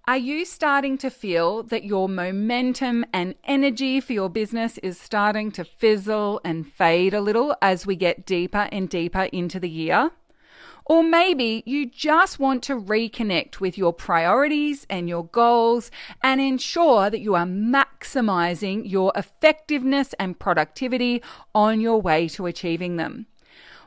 Are you starting to feel that your momentum and energy for your business is starting to fizzle and fade a little as we get deeper and deeper into the year? Or maybe you just want to reconnect with your priorities and your goals and ensure that you are maximizing your effectiveness and productivity on your way to achieving them.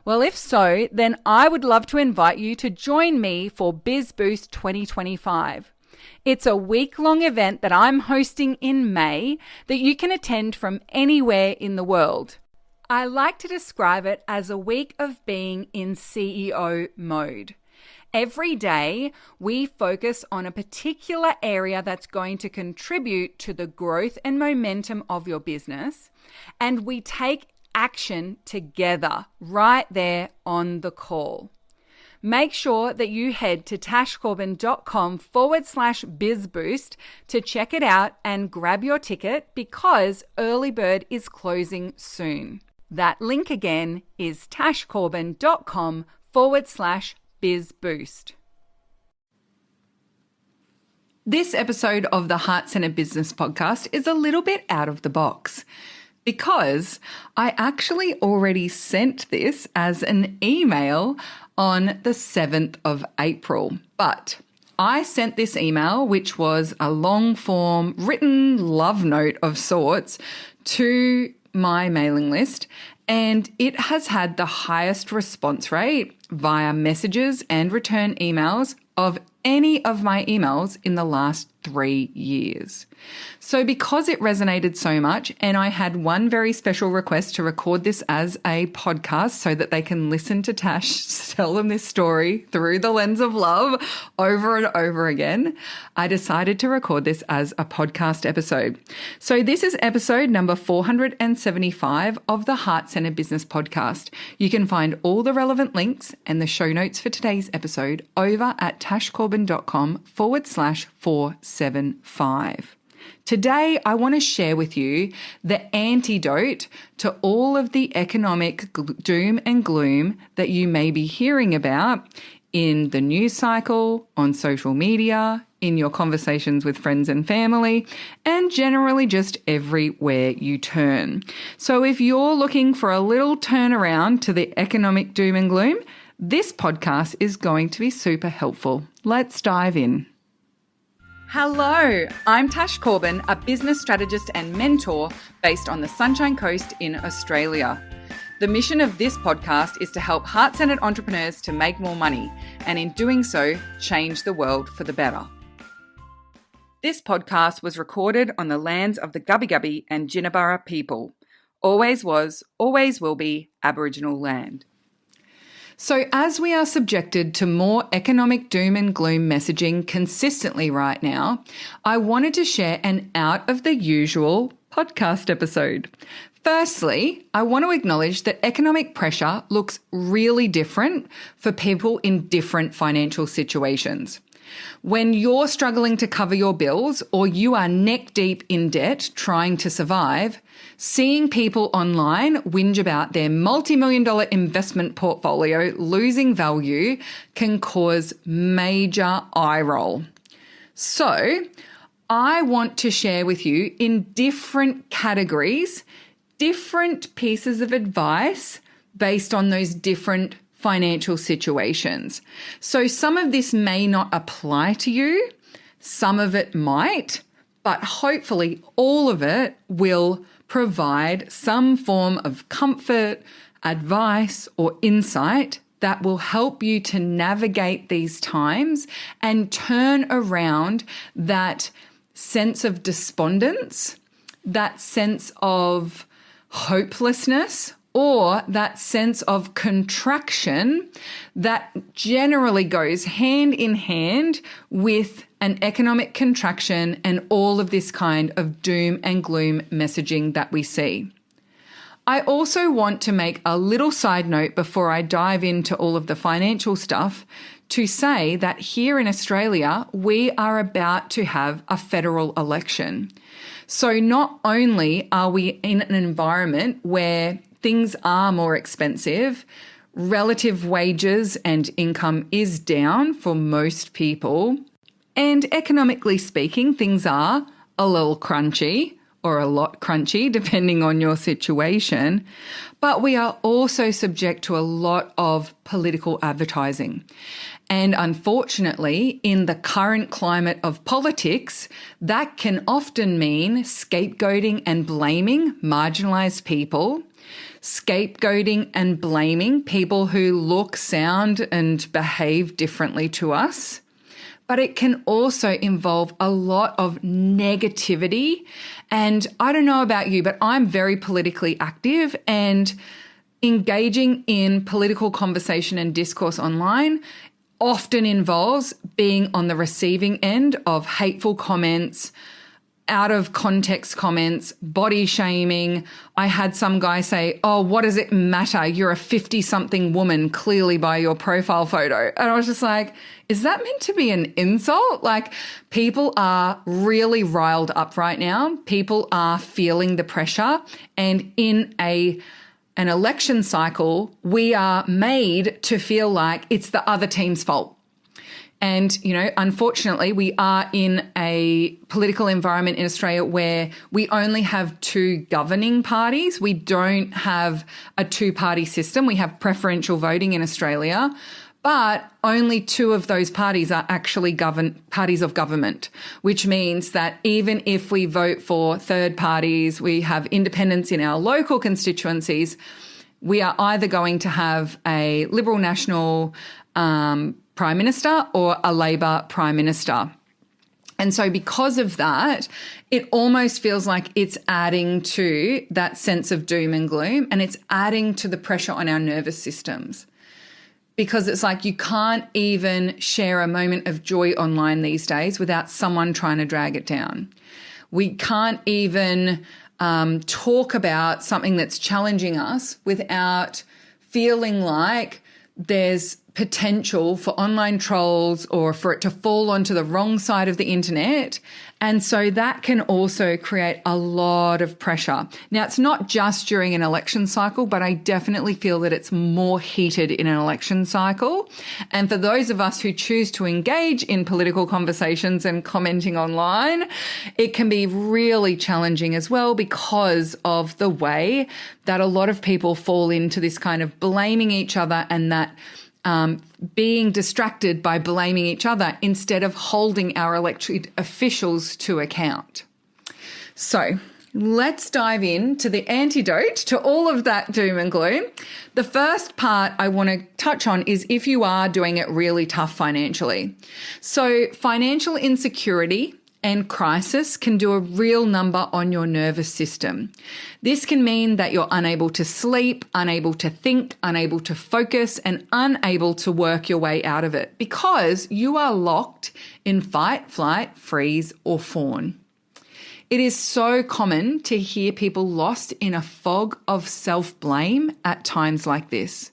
Well, if so, then I would love to invite you to join me for Biz Boost 2025. It's a week-long event that I'm hosting in May that you can attend from anywhere in the world. I like to describe it as a week of being in CEO mode. Every day, we focus on a particular area that's going to contribute to the growth and momentum of your business, and we take action together right there on the call. Make sure that you head to tashcorbin.com/bizboost to check it out and grab your ticket because early bird is closing soon. That link again is tashcorbin.com/bizboost. This episode of the Heart Centered Business Podcast is a little bit out of the box because I actually already sent this as an email on the 7th of April. But I sent this email, which was a long form written love note of sorts, to my mailing list, and it has had the highest response rate via messages and return emails of any of my emails in the last 3 years. So because it resonated so much, and I had one very special request to record this as a podcast so that they can listen to Tash tell them this story through the lens of love over and over again, I decided to record this as a podcast episode. So this is episode number 475 of the Heart Centered Business Podcast. You can find all the relevant links and the show notes for today's episode over at tashcorbin.com/475. Today, I want to share with you the antidote to all of the economic doom and gloom that you may be hearing about in the news cycle, on social media, in your conversations with friends and family, and generally just everywhere you turn. So if you're looking for a little turnaround to the economic doom and gloom, this podcast is going to be super helpful. Let's dive in. Hello, I'm Tash Corbin, a business strategist and mentor based on the Sunshine Coast in Australia. The mission of this podcast is to help heart-centered entrepreneurs to make more money, and in doing so, change the world for the better. This podcast was recorded on the lands of the Gubbi Gubbi and Jinnaburra people. Always was, always will be Aboriginal land. So as we are subjected to more economic doom and gloom messaging consistently right now, I wanted to share an out of the usual podcast episode. Firstly, I want to acknowledge that economic pressure looks really different for people in different financial situations. When you're struggling to cover your bills or you are neck deep in debt trying to survive, seeing people online whinge about their multi-million-dollar investment portfolio losing value can cause major eye roll. So I want to share with you in different categories, different pieces of advice based on those different financial situations. So some of this may not apply to you, some of it might, but hopefully all of it will provide some form of comfort, advice, or insight that will help you to navigate these times and turn around that sense of despondence, that sense of hopelessness, or that sense of contraction that generally goes hand in hand with an economic contraction and all of this kind of doom and gloom messaging that we see. I also want to make a little side note before I dive into all of the financial stuff to say that here in Australia, we are about to have a federal election. So not only are we in an environment where things are more expensive, relative wages and income is down for most people, And economically speaking, things are a little crunchy or a lot crunchy, depending on your situation. But we are also subject to a lot of political advertising. And unfortunately, in the current climate of politics, that can often mean scapegoating and blaming marginalised people, scapegoating and blaming people who look, sound and behave differently to us. But it can also involve a lot of negativity. And I don't know about you, but I'm very politically active, and engaging in political conversation and discourse online often involves being on the receiving end of hateful comments, out of context comments, body shaming. I had some guy say, "Oh, what does it matter? You're a 50-something woman, clearly by your profile photo." And I was just like, is that meant to be an insult? Like, people are really riled up right now. People are feeling the pressure. And in an election cycle, we are made to feel like it's the other team's fault. And, unfortunately, we are in a political environment in Australia where we only have two governing parties. We don't have a two-party system. We have preferential voting in Australia, but only two of those parties are actually parties of government, which means that even if we vote for third parties, we have independents in our local constituencies, we are either going to have a Liberal National Prime Minister or a Labor Prime Minister. And so because of that, it almost feels like it's adding to that sense of doom and gloom, and it's adding to the pressure on our nervous systems. Because it's like you can't even share a moment of joy online these days without someone trying to drag it down. We can't even talk about something that's challenging us without feeling like there's potential for online trolls or for it to fall onto the wrong side of the internet. And so that can also create a lot of pressure. Now, it's not just during an election cycle, but I definitely feel that it's more heated in an election cycle. And for those of us who choose to engage in political conversations and commenting online, it can be really challenging as well because of the way that a lot of people fall into this kind of blaming each other and that being distracted by blaming each other instead of holding our elected officials to account. So let's dive into the antidote to all of that doom and gloom. The first part I want to touch on is if you are doing it really tough financially. So financial insecurity and crisis can do a real number on your nervous system. This can mean that you're unable to sleep, unable to think, unable to focus, and unable to work your way out of it because you are locked in fight, flight, freeze, or fawn. It is so common to hear people lost in a fog of self-blame at times like this,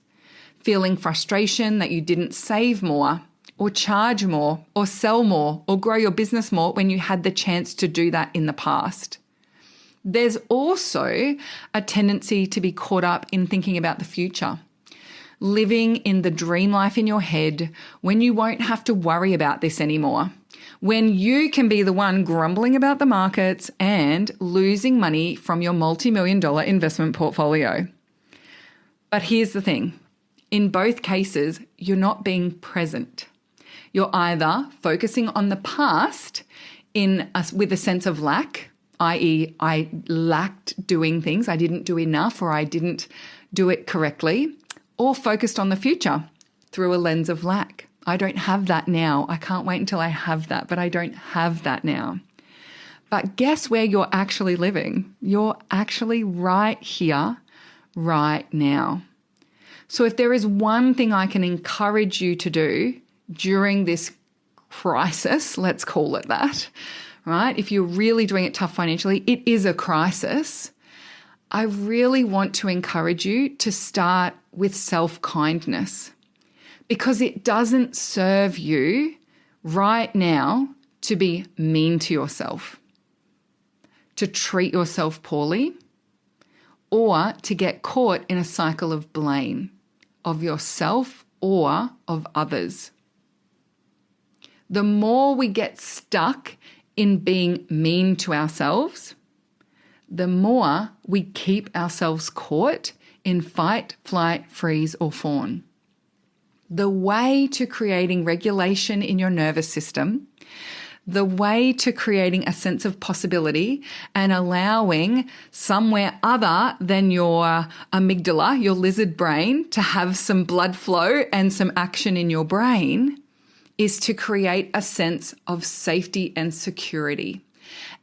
feeling frustration that you didn't save more, or charge more, or sell more, or grow your business more when you had the chance to do that in the past. There's also a tendency to be caught up in thinking about the future, living in the dream life in your head when you won't have to worry about this anymore, when you can be the one grumbling about the markets and losing money from your multi-million-dollar investment portfolio. But here's the thing. In both cases, you're not being present. You're either focusing on the past with a sense of lack, i.e. I lacked doing things, I didn't do enough or I didn't do it correctly, or focused on the future through a lens of lack. I don't have that now. I can't wait until I have that, but I don't have that now. But guess where you're actually living? You're actually right here, right now. So if there is one thing I can encourage you to do during this crisis, let's call it that, right? If you're really doing it tough financially, it is a crisis. I really want to encourage you to start with self-kindness because it doesn't serve you right now to be mean to yourself, to treat yourself poorly, or to get caught in a cycle of blame of yourself or of others. The more we get stuck in being mean to ourselves, the more we keep ourselves caught in fight, flight, freeze, or fawn. The way to creating regulation in your nervous system, the way to creating a sense of possibility and allowing somewhere other than your amygdala, your lizard brain, to have some blood flow and some action in your brain is to create a sense of safety and security.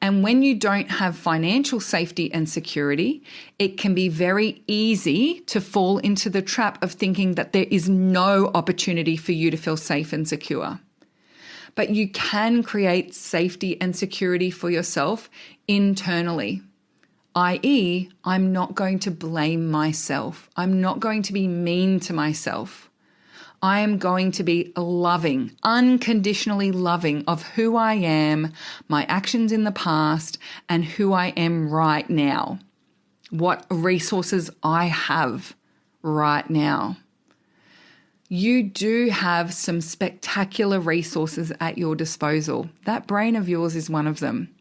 And when you don't have financial safety and security, it can be very easy to fall into the trap of thinking that there is no opportunity for you to feel safe and secure. But you can create safety and security for yourself internally, i.e., I'm not going to blame myself. I'm not going to be mean to myself. I am going to be loving, unconditionally loving of who I am, my actions in the past, and who I am right now. What resources I have right now. You do have some spectacular resources at your disposal. That brain of yours is one of them.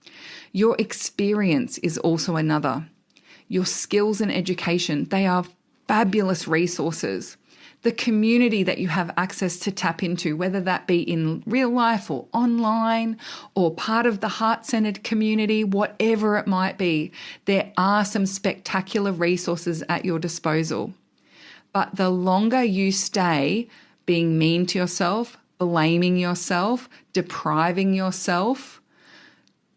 Your experience is also another. Your skills and education, they are fabulous resources. The community that you have access to tap into, whether that be in real life or online or part of the heart-centered community, whatever it might be, there are some spectacular resources at your disposal. But the longer you stay being mean to yourself, blaming yourself, depriving yourself,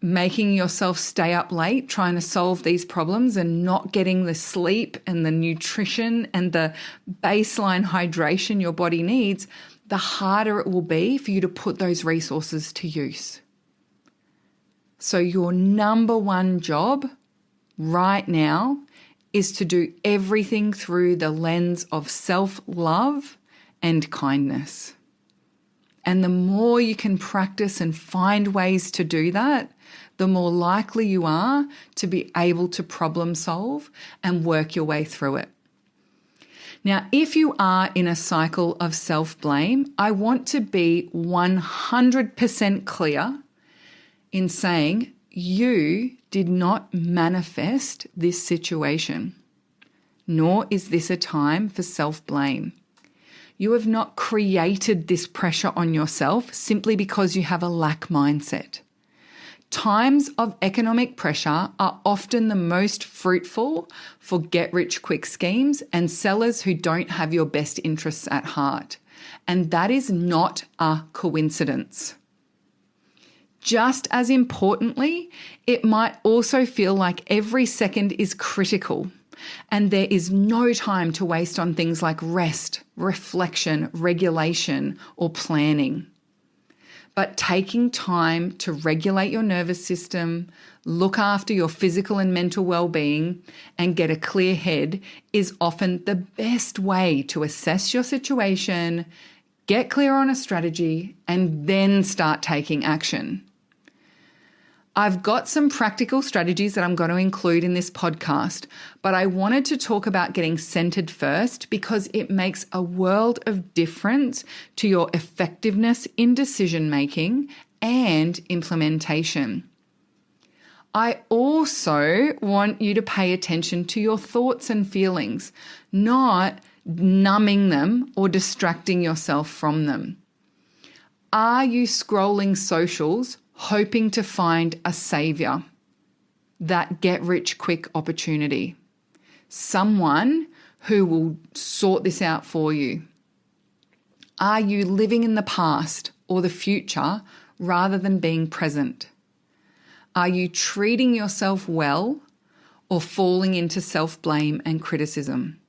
making yourself stay up late, trying to solve these problems and not getting the sleep and the nutrition and the baseline hydration your body needs, the harder it will be for you to put those resources to use. So your number one job right now is to do everything through the lens of self-love and kindness. And the more you can practice and find ways to do that, the more likely you are to be able to problem solve and work your way through it. Now, if you are in a cycle of self-blame, I want to be 100% clear in saying you did not manifest this situation, nor is this a time for self-blame. You have not created this pressure on yourself simply because you have a lack mindset. Times of economic pressure are often the most fruitful for get-rich-quick schemes and sellers who don't have your best interests at heart. And that is not a coincidence. Just as importantly, it might also feel like every second is critical and there is no time to waste on things like rest, reflection, regulation, or planning. But taking time to regulate your nervous system, look after your physical and mental well-being, and get a clear head is often the best way to assess your situation, get clear on a strategy, and then start taking action. I've got some practical strategies that I'm going to include in this podcast, but I wanted to talk about getting centered first because it makes a world of difference to your effectiveness in decision making and implementation. I also want you to pay attention to your thoughts and feelings, not numbing them or distracting yourself from them. Are you scrolling socials hoping to find a savior, that get-rich-quick opportunity, someone who will sort this out for you? Are you living in the past or the future rather than being present? Are you treating yourself well or falling into self-blame and criticism?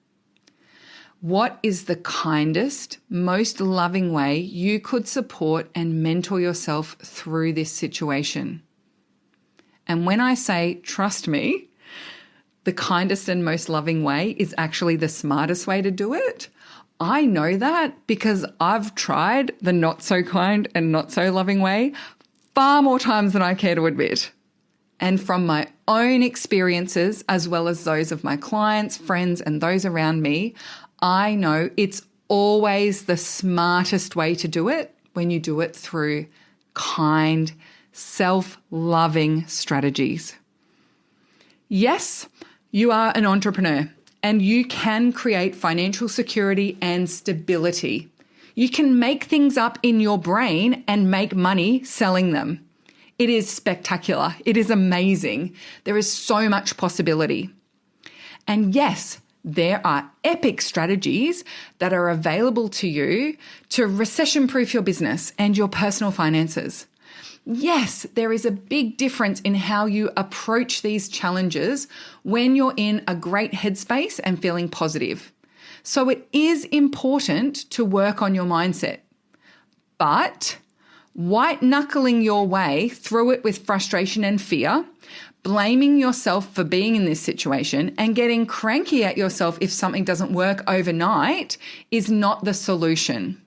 What is the kindest, most loving way you could support and mentor yourself through this situation? And when I say trust me, the kindest and most loving way is actually the smartest way to do it, I know that because I've tried the not so kind and not so loving way far more times than I care to admit. And from my own experiences, as well as those of my clients, friends, and those around me, I know it's always the smartest way to do it when you do it through kind, self-loving strategies. Yes, you are an entrepreneur and you can create financial security and stability. You can make things up in your brain and make money selling them. It is spectacular. It is amazing. There is so much possibility. And yes, there are epic strategies that are available to you to recession-proof your business and your personal finances. Yes, there is a big difference in how you approach these challenges when you're in a great headspace and feeling positive. So it is important to work on your mindset. But white-knuckling your way through it with frustration and fear, blaming yourself for being in this situation and getting cranky at yourself if something doesn't work overnight is not the solution.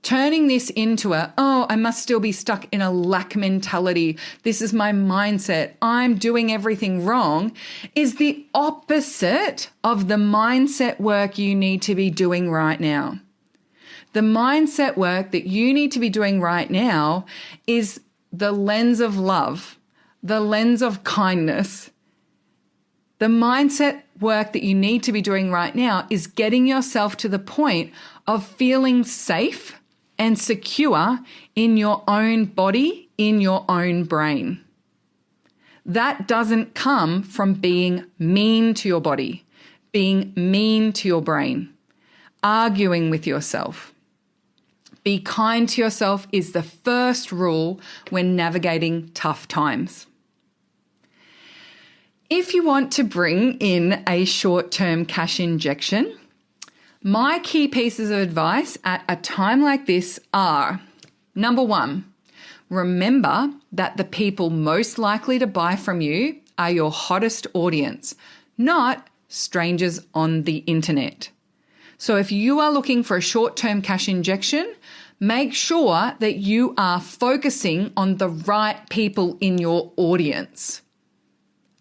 Turning this into I must still be stuck in a lack mentality. This is my mindset. I'm doing everything wrong is the opposite of the mindset work you need to be doing right now. The mindset work that you need to be doing right now is the lens of love, the lens of kindness. The mindset work that you need to be doing right now is getting yourself to the point of feeling safe and secure in your own body, in your own brain. That doesn't come from being mean to your body, being mean to your brain, arguing with yourself. Be kind to yourself is the first rule when navigating tough times. If you want to bring in a short-term cash injection, my key pieces of advice at a time like this are, number one, remember that the people most likely to buy from you are your hottest audience, not strangers on the internet. So if you are looking for a short-term cash injection, make sure that you are focusing on the right people in your audience.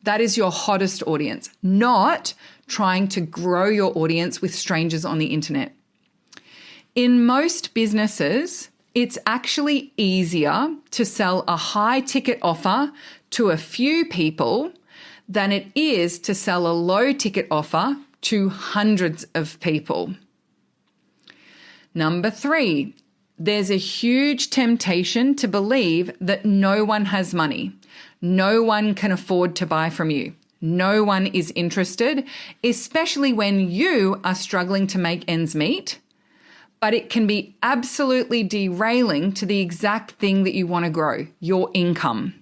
That is your hottest audience, not trying to grow your audience with strangers on the internet. In most businesses, it's actually easier to sell a high-ticket offer to a few people than it is to sell a low-ticket offer to hundreds of people. Number three, there's a huge temptation to believe that no one has money. No one can afford to buy from you. No one is interested, especially when you are struggling to make ends meet. But it can be absolutely derailing to the exact thing that you want to grow, your income.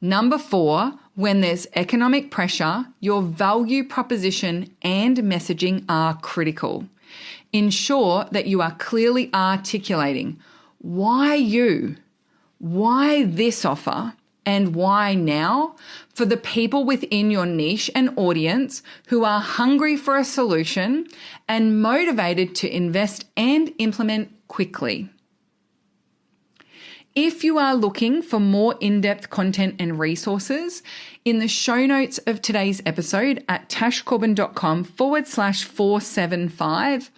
Number four, when there's economic pressure, your value proposition and messaging are critical. Ensure that you are clearly articulating why you, why this offer, and why now for the people within your niche and audience who are hungry for a solution and motivated to invest and implement quickly. If you are looking for more in-depth content and resources, in the show notes of today's episode at tashcorbin.com/475,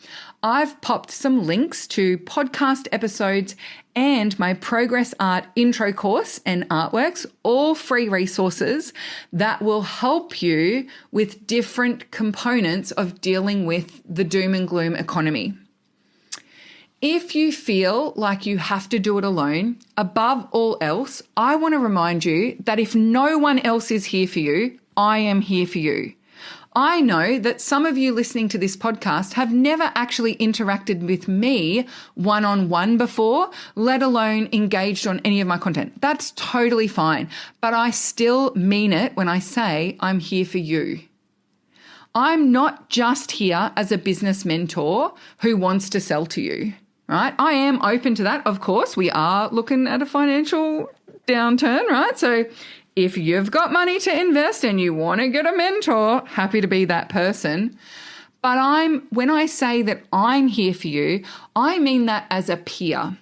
I've popped some links to podcast episodes and my Progress Art intro course and artworks, all free resources that will help you with different components of dealing with the doom and gloom economy. If you feel like you have to do it alone, above all else, I want to remind you that if no one else is here for you, I am here for you. I know that some of you listening to this podcast have never actually interacted with me one-on-one before, let alone engaged on any of my content. That's totally fine, but I still mean it when I say I'm here for you. I'm not just here as a business mentor who wants to sell to you, right? I am open to that. Of course, we are looking at a financial downturn, right? So if you've got money to invest and you want to get a mentor, happy to be that person. But when I say that I'm here for you, I mean that as a peer,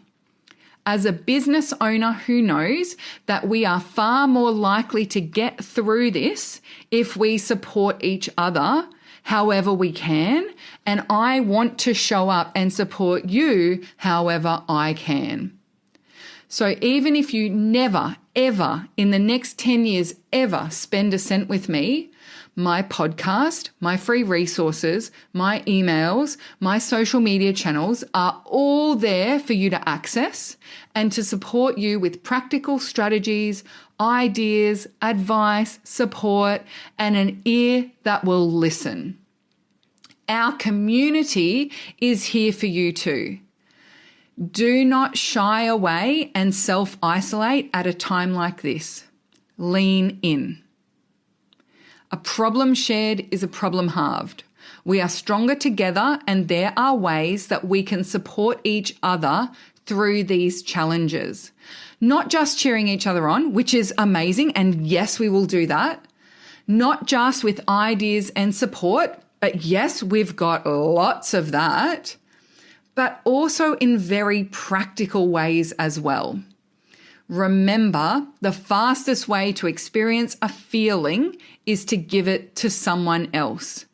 as a business owner who knows that we are far more likely to get through this if we support each other, however we can, and I want to show up and support you however I can. So even if you never, ever in the next 10 years ever spend a cent with me, my podcast, my free resources, my emails, my social media channels are all there for you to access and to support you with practical strategies, ideas, advice, support, and an ear that will listen. Our community is here for you too. Do not shy away and self-isolate at a time like this. Lean in. A problem shared is a problem halved. We are stronger together, and there are ways that we can support each other through these challenges. Not just cheering each other on, which is amazing, and yes, we will do that. Not just with ideas and support, but yes, we've got lots of that, but also in very practical ways as well. Remember, the fastest way to experience a feeling is to give it to someone else.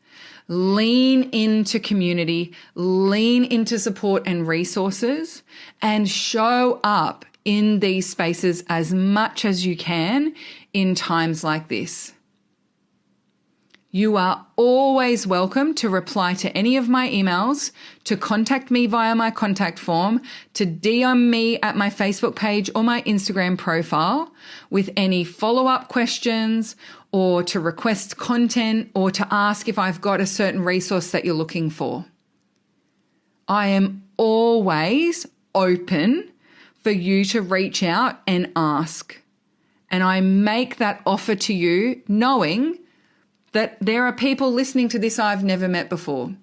Lean into community, lean into support and resources, and show up in these spaces as much as you can in times like this. You are always welcome to reply to any of my emails, to contact me via my contact form, to DM me at my Facebook page or my Instagram profile with any follow-up questions, or to request content, or to ask if I've got a certain resource that you're looking for. I am always open for you to reach out and ask. And I make that offer to you knowing that there are people listening to this I've never met before.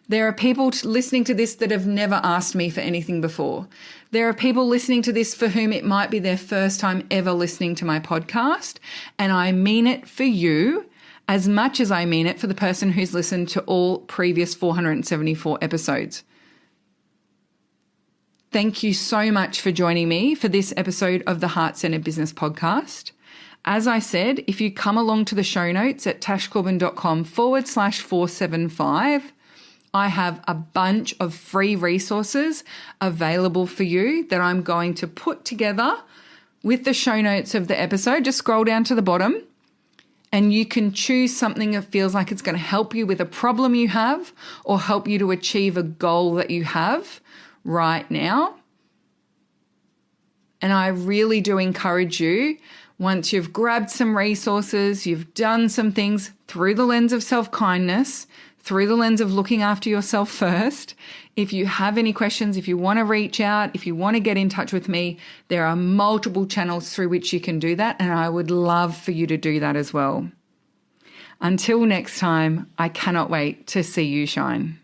There are people listening to this that have never asked me for anything before. There are people listening to this for whom it might be their first time ever listening to my podcast. And I mean it for you as much as I mean it for the person who's listened to all previous 474 episodes. Thank you so much for joining me for this episode of the Heart Centered Business Podcast. As I said, if you come along to the show notes at tashcorbin.com/475, I have a bunch of free resources available for you that I'm going to put together with the show notes of the episode. Just scroll down to the bottom and you can choose something that feels like it's going to help you with a problem you have or help you to achieve a goal that you have right now. And I really do encourage you, once you've grabbed some resources, you've done some things through the lens of self-kindness, through the lens of looking after yourself first, if you have any questions, if you want to reach out, if you want to get in touch with me, there are multiple channels through which you can do that, and I would love for you to do that as well. Until next time, I cannot wait to see you shine.